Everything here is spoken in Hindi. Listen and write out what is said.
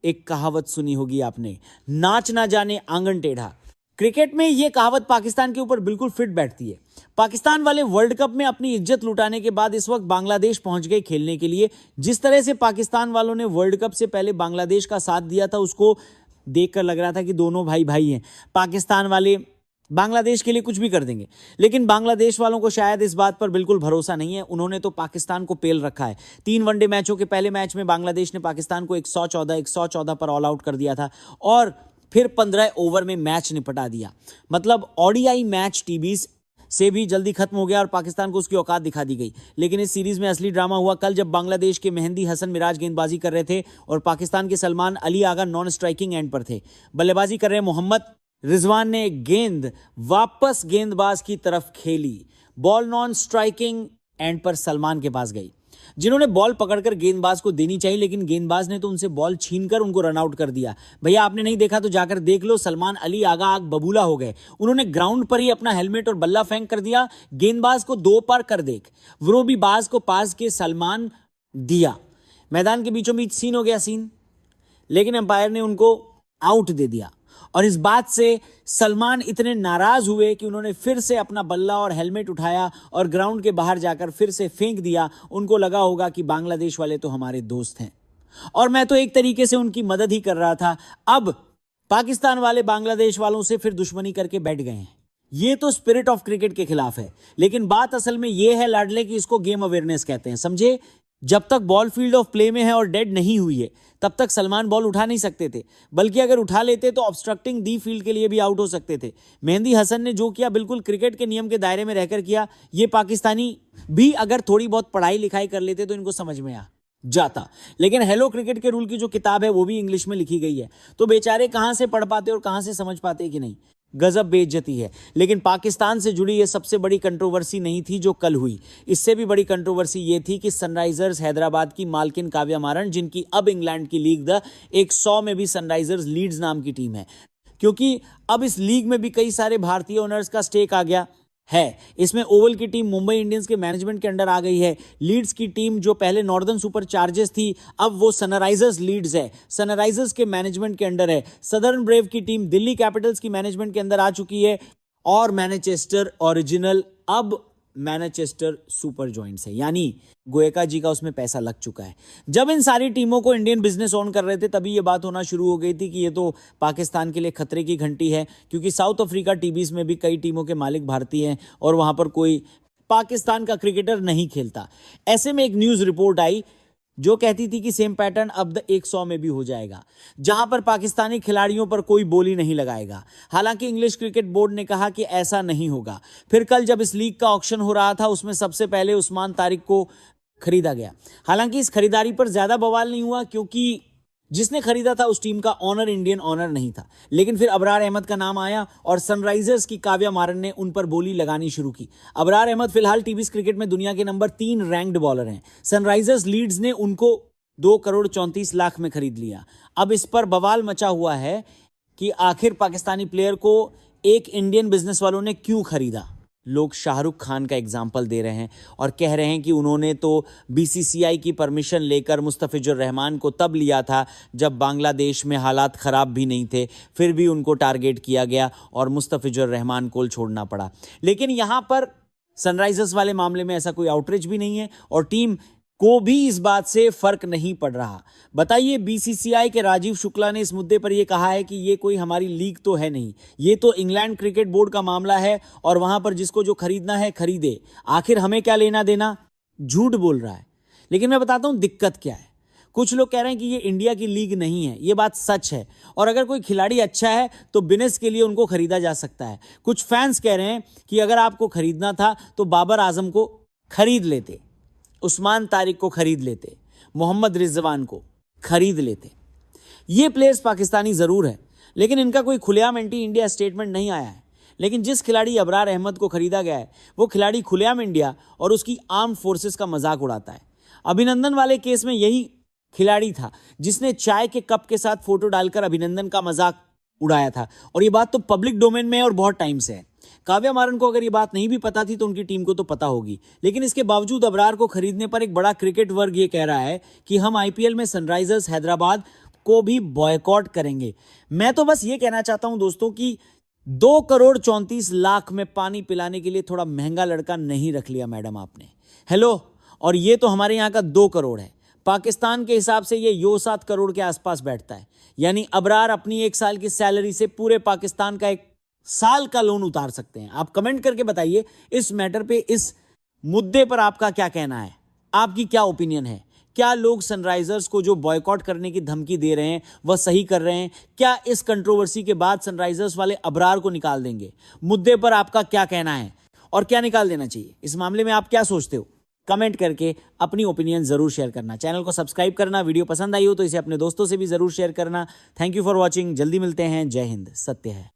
एक कहावत सुनी होगी आपने, नाच ना जाने आंगन टेढ़ा। क्रिकेट में यह कहावत पाकिस्तान के ऊपर बिल्कुल फिट बैठती है। पाकिस्तान वाले वर्ल्ड कप में अपनी इज्जत लुटाने के बाद इस वक्त बांग्लादेश पहुंच गए खेलने के लिए। जिस तरह से पाकिस्तान वालों ने वर्ल्ड कप से पहले बांग्लादेश का साथ दिया था, उसको देखकर लग रहा था कि दोनों भाई भाई हैं। पाकिस्तान वाले बांग्लादेश के लिए कुछ भी कर देंगे, लेकिन बांग्लादेश वालों को शायद इस बात पर बिल्कुल भरोसा नहीं है। उन्होंने तो पाकिस्तान को पेल रखा है। 3 वनडे मैचों के पहले मैच में बांग्लादेश ने पाकिस्तान को 114 पर ऑल आउट कर दिया था और फिर 15 ओवर में मैच निपटा दिया। मतलब ओडीआई मैच टीबीज से भी जल्दी खत्म हो गया और पाकिस्तान को उसकी औकात दिखा दी गई। लेकिन इस सीरीज में असली ड्रामा हुआ कल, जब बांग्लादेश के मेहंदी हसन मिराज गेंदबाजी कर रहे थे और पाकिस्तान के Salman Ali Agha non striking and पर थे। बल्लेबाजी कर रहे मोहम्मद रिजवान ने गेंद वापस गेंदबाज की तरफ खेली। बॉल नॉन स्ट्राइकिंग एंड पर सलमान के पास गई, जिन्होंने बॉल पकड़कर गेंदबाज को देनी चाहिए, लेकिन गेंदबाज ने तो उनसे बॉल छीनकर उनको रन आउट कर दिया। भैया आपने नहीं देखा तो जाकर देख लो। सलमान अली आगा आग बबूला हो गए। उन्होंने ग्राउंड पर ही अपना हेलमेट और बल्ला फेंक कर दिया। गेंदबाज को 2 पार कर देख, वो भी बाज को पास के सलमान दिया। मैदान के बीचों बीच सीन हो गया सीन, लेकिन अंपायर ने उनको आउट दे दिया। और इस बात से सलमान इतने नाराज हुए कि उन्होंने फिर से अपना बल्ला और हेलमेट उठाया और ग्राउंड के बाहर जाकर फिर से फेंक दिया। उनको लगा होगा कि बांग्लादेश वाले तो हमारे दोस्त हैं और मैं तो एक तरीके से उनकी मदद ही कर रहा था। अब पाकिस्तान वाले बांग्लादेश वालों से फिर दुश्मनी करके बैठ गए हैं। ये तो स्पिरिट ऑफ क्रिकेट के खिलाफ है। लेकिन बात असल में यह है लाडले कि इसको गेम अवेयरनेस कहते हैं, समझे। जब तक बॉल फील्ड ऑफ प्ले में है और डेड नहीं हुई है, तब तक सलमान बॉल उठा नहीं सकते थे, बल्कि अगर उठा लेते तो ऑब्स्ट्रक्टिंग दी फील्ड के लिए भी आउट हो सकते थे। मेहंदी हसन ने जो किया बिल्कुल क्रिकेट के नियम के दायरे में रहकर किया। ये पाकिस्तानी भी अगर थोड़ी बहुत पढ़ाई लिखाई कर लेते तो इनको समझ में आ जाता। लेकिन हेलो क्रिकेट के रूल की जो किताब है वो भी इंग्लिश में लिखी गई है, तो बेचारे कहां से पढ़ पाते और कहां से समझ पाते कि नहीं। गजब बेइज्जती है। लेकिन पाकिस्तान से जुड़ी ये सबसे बड़ी कंट्रोवर्सी नहीं थी जो कल हुई। इससे भी बड़ी कंट्रोवर्सी ये थी कि सनराइजर्स हैदराबाद की मालकिन काव्या मारन, जिनकी अब इंग्लैंड की लीग द 100 में भी सनराइजर्स लीड्स नाम की टीम है, क्योंकि अब इस लीग में भी कई सारे भारतीय ओनर्स का स्टेक आ गया है। इसमें ओवल की टीम मुंबई इंडियंस के मैनेजमेंट के अंडर आ गई है। लीड्स की टीम जो पहले नॉर्दर्न सुपर चार्जर्स थी, अब वो सनराइजर्स लीड्स है, सनराइजर्स के मैनेजमेंट के अंडर है। सदर्न ब्रेव की टीम दिल्ली कैपिटल्स की मैनेजमेंट के अंदर आ चुकी है और मैनचेस्टर ओरिजिनल अब मैनचेस्टर सुपर जॉइंट्स है, यानी गोयका जी का उसमें पैसा लग चुका है। जब इन सारी टीमों को इंडियन बिजनेस ऑन कर रहे थे, तभी ये बात होना शुरू हो गई थी कि ये तो पाकिस्तान के लिए खतरे की घंटी है, क्योंकि साउथ अफ्रीका टीबीज में भी कई टीमों के मालिक भारतीय हैं और वहां पर कोई पाकिस्तान का क्रिकेटर नहीं खेलता। ऐसे में एक न्यूज रिपोर्ट आई जो कहती थी कि सेम पैटर्न अब द 100 में भी हो जाएगा, जहां पर पाकिस्तानी खिलाड़ियों पर कोई बोली नहीं लगाएगा। हालांकि इंग्लिश क्रिकेट बोर्ड ने कहा कि ऐसा नहीं होगा। फिर कल जब इस लीग का ऑक्शन हो रहा था, उसमें सबसे पहले उस्मान तारिक को खरीदा गया। हालांकि इस खरीदारी पर ज्यादा बवाल नहीं हुआ, क्योंकि जिसने खरीदा था उस टीम का ऑनर इंडियन ऑनर नहीं था। लेकिन फिर अबरार अहमद का नाम आया और सनराइजर्स की काव्या मारन ने उन पर बोली लगानी शुरू की। अबरार अहमद फिलहाल टीबीज क्रिकेट में दुनिया के नंबर 3 रैंक्ड बॉलर हैं। सनराइजर्स लीड्स ने उनको 2 करोड़ 34 लाख में खरीद लिया। अब इस पर बवाल मचा हुआ है कि आखिर पाकिस्तानी प्लेयर को एक इंडियन बिजनेस वालों ने क्यों खरीदा। लोग शाहरुख खान का एग्जाम्पल दे रहे हैं और कह रहे हैं कि उन्होंने तो बीसीसीआई की परमिशन लेकर मुस्तफिजुर रहमान को तब लिया था जब बांग्लादेश में हालात ख़राब भी नहीं थे, फिर भी उनको टारगेट किया गया और मुस्तफिजुर रहमान को छोड़ना पड़ा। लेकिन यहाँ पर सनराइजर्स वाले मामले में ऐसा कोई आउटरीच भी नहीं है और टीम को भी इस बात से फर्क नहीं पड़ रहा। बताइए, बीसीसीआई के राजीव शुक्ला ने इस मुद्दे पर यह कहा है कि ये कोई हमारी लीग तो है नहीं, ये तो इंग्लैंड क्रिकेट बोर्ड का मामला है और वहां पर जिसको जो खरीदना है खरीदे, आखिर हमें क्या लेना देना। झूठ बोल रहा है। लेकिन मैं बताता हूं दिक्कत क्या है। कुछ लोग कह रहे हैं कि ये इंडिया की लीग नहीं है, ये बात सच है और अगर कोई खिलाड़ी अच्छा है तो बिजनेस के लिए उनको खरीदा जा सकता है। कुछ फैंस कह रहे हैं कि अगर आपको खरीदना था तो बाबर आजम को खरीद लेते, उस्मान तारिक को खरीद लेते, मोहम्मद रिजवान को खरीद लेते। ये प्लेयर्स पाकिस्तानी जरूर है, लेकिन इनका कोई खुलेआम एंटी इंडिया स्टेटमेंट नहीं आया है। लेकिन जिस खिलाड़ी अबरार अहमद को खरीदा गया है, वो खिलाड़ी खुलेआम इंडिया और उसकी आर्म्ड फोर्सेस का मजाक उड़ाता है। अभिनंदन वाले केस में यही खिलाड़ी था जिसने चाय के कप के साथ फोटो डालकर अभिनंदन का मजाक उड़ाया था और ये बात तो पब्लिक डोमेन में है और बहुत टाइम से है। काव्या मारन को अगर ये बात नहीं भी पता थी तो उनकी टीम को तो पता होगी। लेकिन इसके बावजूद अबरार को खरीदने पर एक बड़ा क्रिकेट वर्ग ये कह रहा है कि हम आईपीएल में सनराइजर्स हैदराबाद को भी बॉयकॉट करेंगे। मैं तो बस ये कहना चाहता हूं दोस्तों कि 2,34,00,000 में पानी पिलाने के लिए थोड़ा महंगा लड़का नहीं रख लिया मैडम आपने। हेलो, और ये तो हमारे यहाँ का 2 करोड़ है, पाकिस्तान के हिसाब से ये 7 करोड़ के आसपास बैठता है। यानी अबरार अपनी 1 साल की सैलरी से पूरे पाकिस्तान का 1 साल का लोन उतार सकते हैं। आप कमेंट करके बताइए इस मैटर पे, इस मुद्दे पर आपका क्या कहना है, आपकी क्या ओपिनियन है? क्या लोग सनराइजर्स को जो बॉयकॉट करने की धमकी दे रहे हैं वह सही कर रहे हैं? क्या इस कंट्रोवर्सी के बाद सनराइजर्स वाले अबरार को निकाल देंगे? मुद्दे पर आपका क्या कहना है और क्या निकाल देना चाहिए? इस मामले में आप क्या सोचते हो? कमेंट करके अपनी ओपिनियन जरूर शेयर करना। चैनल को सब्सक्राइब करना, वीडियो पसंद आई हो तो इसे अपने दोस्तों से भी जरूर शेयर करना। Thank you for watching. जल्दी मिलते हैं। जय हिंद, सत्य है।